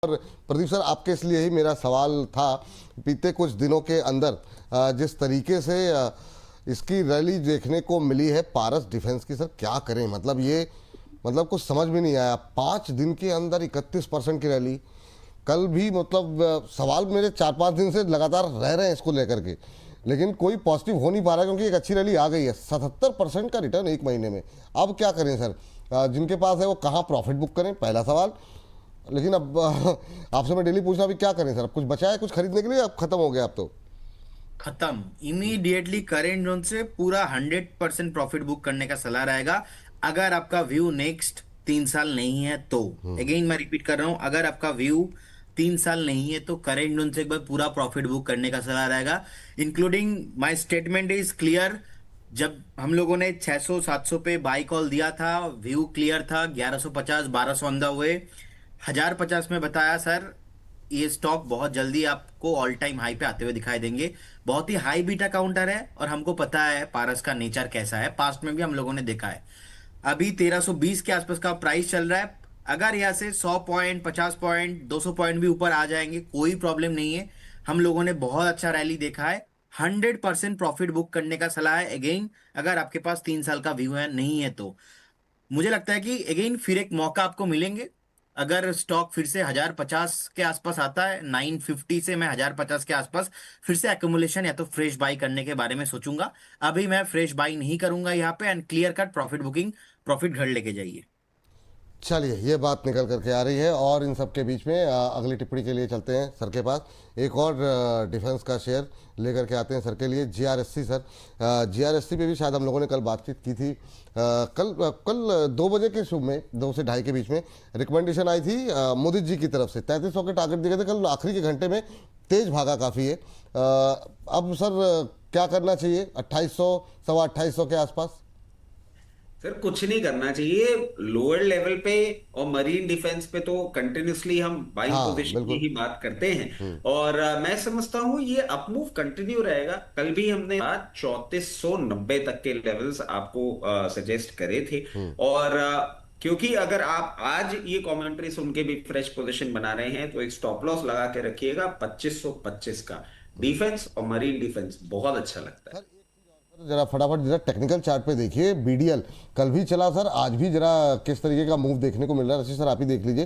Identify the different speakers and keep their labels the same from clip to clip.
Speaker 1: और प्रदीप सर, आपके इसलिए ही मेरा सवाल था। बीते कुछ दिनों के अंदर जिस तरीके से इसकी रैली देखने को मिली है पारस डिफेंस की, सर क्या करें? मतलब ये कुछ समझ में नहीं आया। 5 दिन के अंदर 31% की रैली। कल भी सवाल मेरे 4-5 दिन से लगातार रह रहे हैं इसको लेकर के, लेकिन कोई पॉजिटिव हो नहीं पा रहा क्योंकि एक अच्छी रैली आ गई है। 77% का रिटर्न एक महीने में। अब क्या करें सर? जिनके पास है वो कहाँ प्रॉफिट बुक करें, पहला सवाल। लेकिन अब आपसे मैं डेली पूछना, अभी क्या करें सर? अब कुछ बचा है कुछ खरीदने के लिए? अब खत्म हो गया? अब तो
Speaker 2: खत्म। इमीडिएटली करेंट जोन से पूरा 100% प्रॉफिट बुक करने का सलाह रहेगा। अगर आपका व्यू नेक्स्ट 3 साल नहीं है तो, अगेन मैं रिपीट कर रहा हूं, अगर आपका व्यू 3 साल नहीं है तो करेंट जोन से एक बार पूरा प्रॉफिट बुक करने का सलाह रहेगा। Including my statement is clear. जब हम लोगों ने 600-700 पे बाई कॉल दिया था, व्यू क्लियर था। 1150-1200 अंदर हुए। 1050 में बताया सर ये स्टॉक बहुत जल्दी आपको ऑल टाइम हाई पे आते हुए दिखाई देंगे। बहुत ही हाई बीटा काउंटर है और हमको पता है पारस का नेचर कैसा है, पास्ट में भी हम लोगों ने देखा है। अभी 1320 के आसपास का प्राइस चल रहा है। अगर यहाँ से 100 पॉइंट, 50 पॉइंट, 200 पॉइंट भी ऊपर आ जाएंगे, कोई प्रॉब्लम नहीं है। हम लोगों ने बहुत अच्छा रैली देखा है। 100% प्रॉफिट बुक करने का सलाह है अगेन, अगर आपके पास 3 साल का व्यू है, नहीं है तो मुझे लगता है कि अगेन फिर एक मौका आपको मिलेंगे। अगर स्टॉक फिर से 1050 के आसपास आता है, 950 से मैं 1050 के आसपास फिर से एक्यूमुलेशन या तो फ्रेश बाई करने के बारे में सोचूंगा। अभी मैं फ्रेश बाई नहीं करूंगा यहाँ पे, and clear cut profit booking, profit घर लेके जाइए।
Speaker 1: चलिए, ये बात निकल करके आ रही है। और इन सब के बीच में अगली टिप्पणी के लिए चलते हैं सर के पास। एक और डिफेंस का शेयर लेकर के आते हैं सर के लिए, जीआरएससी। सर जीआरएससी पे भी शायद हम लोगों ने कल बातचीत की थी। कल 2 बजे के शुभ में, 2 से ढाई के बीच में रिकमेंडेशन आई थी मोदी जी की तरफ से। 3300 के टारगेट दिए गए थे। कल आखिरी के घंटे में तेज भागा काफ़ी है। अब सर क्या करना चाहिए? 2800, 2850 के आसपास?
Speaker 3: सर कुछ नहीं करना चाहिए लोअर लेवल पे। और मरीन डिफेंस पे तो कंटिन्यूसली हम बाइंग
Speaker 1: हाँ
Speaker 3: पोजीशन की
Speaker 1: बिल्कुल।
Speaker 3: ही बात करते हैं। और मैं समझता हूं ये अपमूव कंटिन्यू रहेगा। कल भी हमने 3490 तक के लेवल्स आपको सजेस्ट करे थे। और क्योंकि अगर आप आज ये कमेंट्री सुन के भी फ्रेश पोजीशन बना रहे हैं तो एक स्टॉप लॉस लगा के रखिएगा 2525 का। डिफेंस और मरीन डिफेंस बहुत अच्छा लगता है।
Speaker 1: सर जरा फटाफट जरा टेक्निकल चार्ट पे देखिए बीडीएल। कल भी चला सर, आज भी जरा किस तरीके का मूव देखने को मिल रहा है। रशीद सर आप ही देख लीजिए।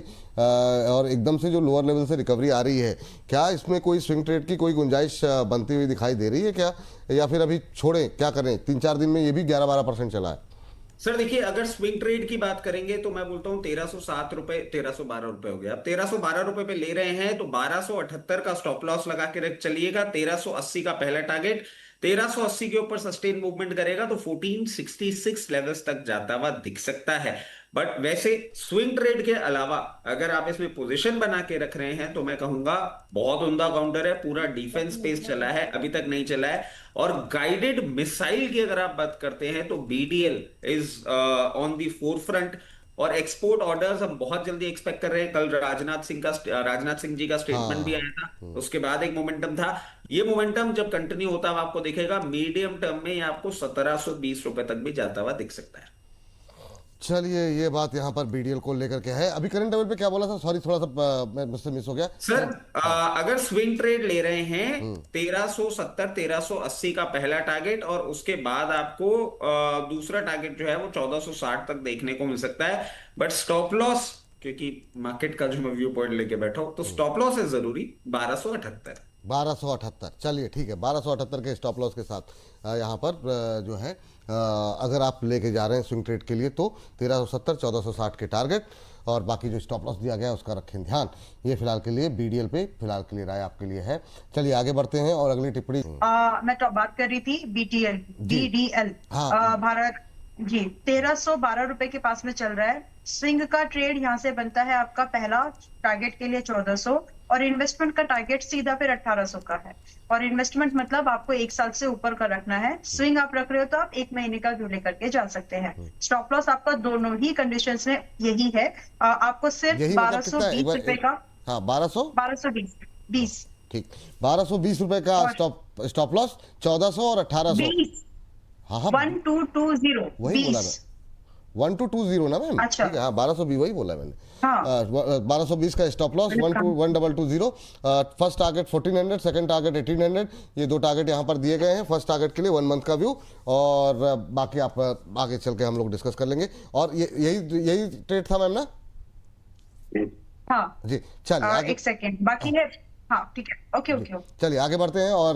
Speaker 1: और एकदम से जो लोअर लेवल से रिकवरी आ रही है, क्या इसमें कोई स्विंग ट्रेड की कोई गुंजाइश बनती हुई दिखाई दे रही है क्या? या फिर अभी छोड़ें, क्या करें? 3-4 दिन में ये भी 11-12% चला है।
Speaker 3: सर देखिए, अगर स्विंग ट्रेड की बात करेंगे तो मैं बोलता हूँ 1307 रुपए, 1312 रुपए हो गया। अब 1312 रुपए पे ले रहे हैं तो 1278 का स्टॉप लॉस लगा के रख चलिएगा। 1380 का पहला टारगेट। 1380 के ऊपर सस्टेन मूवमेंट करेगा तो 1466 लेवल्स तक जाता हुआ दिख सकता है। बट वैसे स्विंग ट्रेड के अलावा अगर आप इसमें पोजीशन बना के रख रहे हैं तो मैं कहूंगा बहुत उम्दा काउंटर है। पूरा डिफेंस स्पेस चला है, अभी तक नहीं चला है। और गाइडेड मिसाइल की अगर आप बात करते हैं तो BDL is on the four front. और एक्सपोर्ट ऑर्डर्स हम बहुत जल्दी एक्सपेक्ट कर रहे हैं। कल राजनाथ सिंह जी का स्टेटमेंट भी
Speaker 1: हाँ।
Speaker 3: आया था। उसके बाद एक मोमेंटम था। ये मोमेंटम जब कंटिन्यू होता हुआ आपको दिखेगा मीडियम टर्म में, ये आपको 1720 रुपए तक भी जाता हुआ दिख सकता है।
Speaker 1: चलिए, ये बात यहाँ पर बीडीएल को लेकर के है। अभी करंट लेवल पे क्या बोला था? सॉरी, थोड़ा सा मैं मुझसे मिस हो गया
Speaker 3: सर
Speaker 1: सर। हाँ।
Speaker 3: अगर स्विंग ट्रेड ले रहे हैं 1370 1380 का पहला टारगेट, और उसके बाद आपको दूसरा टारगेट जो है वो 1460 तक देखने को मिल सकता है। बट स्टॉप लॉस, क्योंकि मार्केट का जो मैं व्यू पॉइंट लेके बैठा हूं तो स्टॉप लॉस है जरूरी 1278।
Speaker 1: 1278, चलिए ठीक है। 1278 के स्टॉप लॉस के साथ यहाँ पर जो है अगर आप लेके जा रहे हैं स्विंग ट्रेड के लिए तो 1370, 1460 के टारगेट। और बाकी जो स्टॉप लॉस दिया गया है उसका रखें ध्यान। ये फिलहाल के लिए बीडीएल पे फिलहाल के लिए राय आपके लिए है। चलिए आगे बढ़ते हैं और अगली टिप्पणी।
Speaker 4: मैं तो बात कर रही थी बीटीएल,
Speaker 1: जी।
Speaker 4: बीडीएल।
Speaker 1: हाँ।
Speaker 4: भारत जी 1312 रुपए के पास में चल रहा है। स्विंग का ट्रेड यहाँ से बनता है आपका पहला टारगेट के लिए 1400, और इन्वेस्टमेंट का टारगेट सीधा फिर 1800 का है। और इन्वेस्टमेंट मतलब आपको 1 साल से ऊपर का रखना है। स्विंग आप रख रहे हो तो आप 1 महीने का व्यू लेकर के जा सकते हैं। स्टॉप लॉस आपका दोनों ही कंडीशंस में यही है। आपको सिर्फ
Speaker 1: यही
Speaker 4: बारह
Speaker 1: मतलब
Speaker 4: सौ
Speaker 1: कितना है? एक
Speaker 4: बीस
Speaker 1: बार
Speaker 4: रुपए का,
Speaker 1: हाँ, 1200।
Speaker 4: 1220, 20
Speaker 1: ठीक, 1220 रुपए का
Speaker 4: और
Speaker 1: स्टॉप लॉस, 1400 और 1800।
Speaker 4: 20,
Speaker 1: हाँ हाँ,
Speaker 4: 1220,
Speaker 1: वही बोला
Speaker 4: 20।
Speaker 1: मैं। 1220 ना मैम?
Speaker 4: अच्छा।
Speaker 1: ठीक है, हाँ 1220 वही बोला मैंने।
Speaker 4: हाँ
Speaker 1: 1220 का stop loss, 1220। First target 1400, second target 1800। ये दो टारगेट यहाँ पर दिए गए हैं फर्स्ट टारगेट के लिए, 1 मंथ का व्यू। और बाकी आप आगे चल के हम लोग डिस्कस कर लेंगे। और यही ट्रेड था मैम ना?
Speaker 4: हाँ
Speaker 1: जी चलिए आगे।
Speaker 4: एक सेकेंड बाकी है। हाँ ठीक है, ओके ओके ओके।
Speaker 1: चलिए आगे बढ़ते हैं और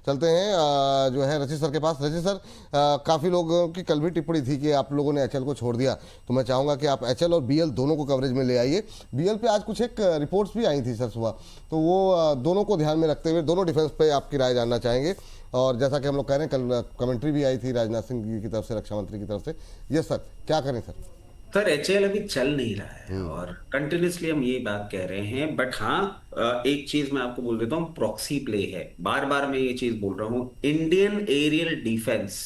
Speaker 1: चलते हैं जो है रचित सर के पास। रचित सर, काफ़ी लोगों की कल भी टिप्पणी थी कि आप लोगों ने एचएल को छोड़ दिया, तो मैं चाहूँगा कि आप एचएल और बीएल दोनों को कवरेज में ले आइए। बीएल पे आज कुछ एक रिपोर्ट्स भी आई थी सर सुबह, तो वो दोनों को ध्यान में रखते हुए दोनों डिफेंस पे आपकी राय जानना चाहेंगे। और जैसा कि हम लोग कह रहे हैं, कल कमेंट्री भी आई थी राजनाथ सिंह जी की तरफ से, रक्षा मंत्री की तरफ से। यस सर, क्या करें सर?
Speaker 3: सर एचएल अभी चल नहीं रहा है और कंटिन्यूसली हम ये बात कह रहे हैं, बट हाँ एक चीज मैं आपको बोल देता हूँ, प्रॉक्सी प्ले है। बार बार मैं ये चीज बोल रहा हूँ, इंडियन एरियल डिफेंस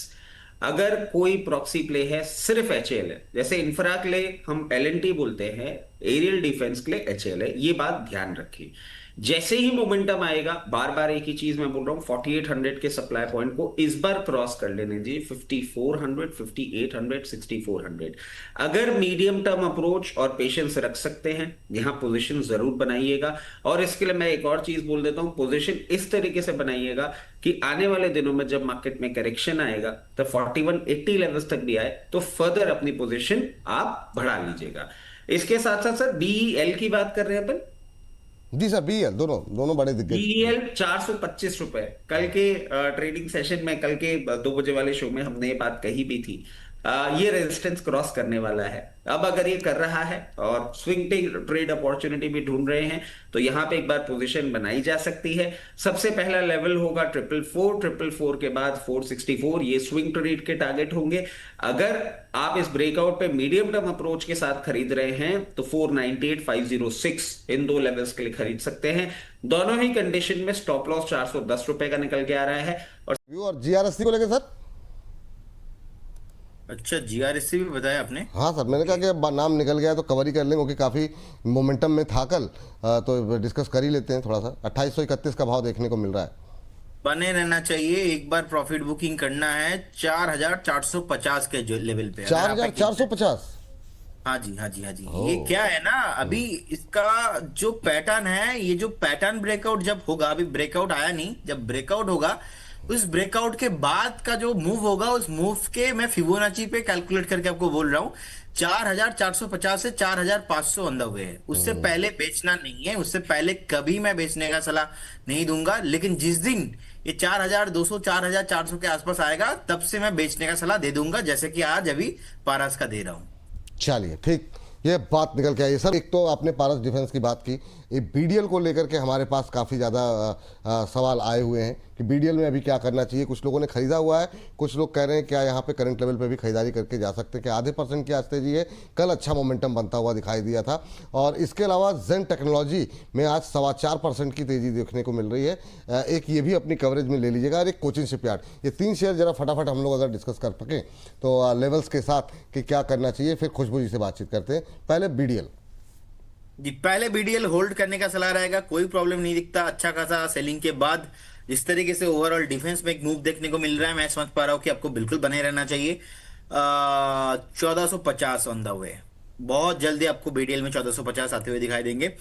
Speaker 3: अगर कोई प्रॉक्सी प्ले है सिर्फ एचएल है। जैसे इंफ्रा के लिए हम एलएनटी बोलते हैं, एरियल डिफेंस के लिए एचएल है, ये बात ध्यान रखिए। जैसे ही मोमेंटम आएगा, बार बार एक ही चीज मैं बोल रहा हूँ, 4800 के सप्लाई पॉइंट को इस बार क्रॉस कर लेने दीजिए। 5400, 5800, 6400। अगर मीडियम टर्म अप्रोच और पेशेंस रख सकते हैं, यहां पोजीशन जरूर बनाइएगा। और इसके लिए मैं एक और चीज बोल देता हूं, पोजीशन इस तरीके से बनाइएगा कि आने वाले दिनों में जब मार्केट में करेक्शन आएगा तो 4180 लेवल्स तक भी आए तो फर्दर अपनी पोजीशन आप बढ़ा लीजिएगा। इसके साथ साथ सर बीईएल की बात कर रहे हैं अपन।
Speaker 1: जी सर, बीएल दोनों बड़े दिग्गज।
Speaker 3: बीएल 425 रुपए। कल के ट्रेडिंग सेशन में, कल के 2 बजे वाले शो में हमने ये बात कही भी थी। ये रेजिस्टेंस क्रॉस करने वाला है। अब अगर ये कर रहा है और स्विंग ट्रेड अपॉर्चुनिटी भी ढूंढ रहे हैं, तो यहां पे एक बार पोजीशन बनाई जा सकती है। सबसे पहला लेवल होगा 444 के बाद 464, ये स्विंग ट्रेड के टारगेट होंगे। अगर आप इस ब्रेकआउट पे मीडियम टर्म अप्रोच के साथ खरीद रहे हैं तो 498, 506 इन दो लेवल्स के लिए खरीद सकते हैं। दोनों ही कंडीशन में स्टॉप लॉस 410 रुपए का निकल के आ रहा है।
Speaker 1: और जीआरएससी को लेकर सर?
Speaker 2: अच्छा, जीआरएससी भी बताया आपने?
Speaker 1: हाँ सर, मैंने कहा कि अब नाम निकल गया तो कवर ही कर लेंगे, क्योंकि काफ़ी मोमेंटम में था कल, तो डिस्कस कर ही लेते हैं थोड़ा सा। 2831 का भाव देखने को मिल रहा है।
Speaker 2: बने रहना चाहिए, एक बार प्रॉफिट बुकिंग करना है 4450 के जो लेवल पे।
Speaker 1: 4450?
Speaker 2: हाँ जी हाँ जी हाँ जी। ये क्या है ना, अभी इसका जो पैटर्न है, ये जो पैटर्न ब्रेकआउट जब होगा, अभी ब्रेकआउट आया नहीं, जब ब्रेकआउट होगा उस ब्रेकआउट के बाद का जो मूव होगा, उस मूव के मैं फिबोनाची पे कैलकुलेट करके आपको बोल रहा हूँ, 4450 से 4500 अंदर हुए हैं। उससे पहले बेचना नहीं है, उससे पहले कभी मैं बेचने का सलाह नहीं दूंगा। लेकिन जिस दिन ये 4200 4400 के आसपास आएगा, तब से मैं बेचने का सलाह दे दूंगा, जैसे कि आज अभी पारस का दे रहा हूं।
Speaker 1: चलिए ठीक, ये बात निकल के आई सर। एक तो आपने पारस डिफेंस की बात की, ये बीडीएल को लेकर के हमारे पास काफ़ी ज़्यादा सवाल आए हुए हैं कि बीडीएल में अभी क्या करना चाहिए। कुछ लोगों ने खरीदा हुआ है, कुछ लोग कह रहे हैं क्या यहाँ पे करंट लेवल पे भी खरीदारी करके जा सकते हैं, कि आधे % की आज तेजी है। कल अच्छा मोमेंटम बनता हुआ दिखाई दिया था। और इसके अलावा जेन टेक्नोलॉजी में आज 4.25% की तेजी देखने को मिल रही है। एक ये भी अपनी कवरेज में ले लीजिएगा। और एक कोचिन शिपयार्ड, ये 3 शेयर जरा फटाफट हम लोग अगर डिस्कस कर सकें तो लेवल्स के साथ कि क्या करना चाहिए, फिर खुशबू जी से बातचीत करते हैं। पहले बीडीएल
Speaker 2: जी, पहले बीडीएल होल्ड करने का सलाह रहेगा, कोई प्रॉब्लम नहीं दिखता। अच्छा खासा सेलिंग के बाद जिस तरीके से ओवरऑल डिफेंस में एक मूव देखने को मिल रहा है, मैं समझ पा रहा हूं कि आपको बिल्कुल बने रहना चाहिए। 1450 ऑन द वे, बहुत जल्दी आपको बीडीएल में 1450 आते हुए दिखाई देंगे।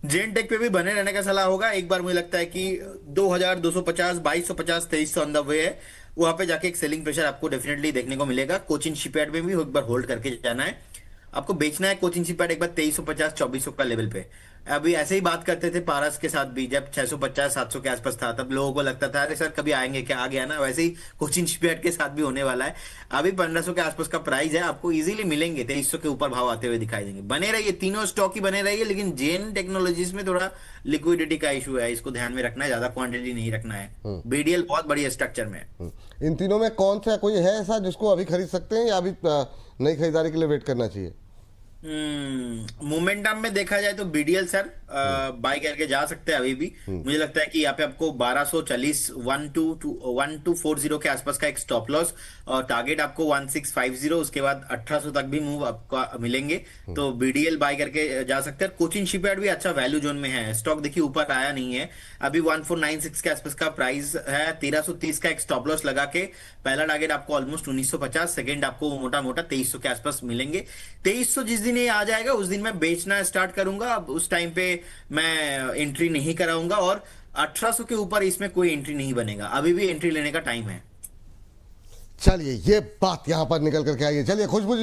Speaker 2: जेन टेक पे भी बने रहने का सलाह होगा। एक बार मुझे लगता है कि 2250, 2250, 2300 ऑन द वे है, वहां पे जाके एक सेलिंग प्रेशर आपको डेफिनेटली देखने को मिलेगा। कोचिन शिपयार्ड में भी एक बार होल्ड करके जाना है। आपको बेचना है कोचिन शिपयार्ड एक बार 2350, 2400 का लेवल पे। अभी ऐसे ही बात करते थे पारस के साथ भी, जब 650, 700 के आसपास था, तब लोगों को लगता था अरे सर कभी आएंगे क्या, आ गया ना। वैसे ही कोचिन शिपयार्ड के साथ भी होने वाला है। अभी 1500 के आसपास का प्राइस है, आपको इजीली मिलेंगे, 2300 के ऊपर भाव आते हुए दिखाई देंगे। बने रहिए, तीनों स्टॉक ही बने रहिए, लेकिन जेन टेक्नोलॉजीज में थोड़ा लिक्विडिटी का इशू है, इसको ध्यान में रखना है, ज्यादा क्वांटिटी नहीं रखना है। बीडीएल बहुत बढ़िया स्ट्रक्चर में है।
Speaker 1: इन तीनों में कौन सा कोई है ऐसा जिसको अभी खरीद सकते हैं, या अभी नई खरीदारी के लिए वेट करना चाहिए?
Speaker 2: मोमेंटम में देखा जाए तो बीडीएल सर बाय करके जा सकते हैं अभी भी। मुझे लगता है कि यहाँ पे आपको 1240 1240 के आसपास का एक स्टॉप लॉस और टारगेट आपको 1650, उसके बाद 1800 तक भी मूव आपको मिलेंगे। तो बीडीएल बाय करके जा सकते हैं। कोचिन शिपयार्ड भी अच्छा वैल्यू जोन में है, स्टॉक देखिए ऊपर आया नहीं है अभी, 1496 के आसपास का प्राइस है। 1330 का एक स्टॉप लॉस लगा के पहला टारगेट आपको ऑलमोस्ट 1950, सेकंड आपको मोटा मोटा 2300 के आसपास मिलेंगे। 2300 जिस दिन ये आ जाएगा उस दिन मैं बेचना स्टार्ट करूंगा। अब उस टाइम पे मैं एंट्री नहीं कराऊंगा और 1800 के ऊपर इसमें कोई एंट्री नहीं बनेगा, अभी भी एंट्री लेने का टाइम है।
Speaker 1: चलिए ये बात यहां पर निकल करके आई है। चलिए खुशबू जी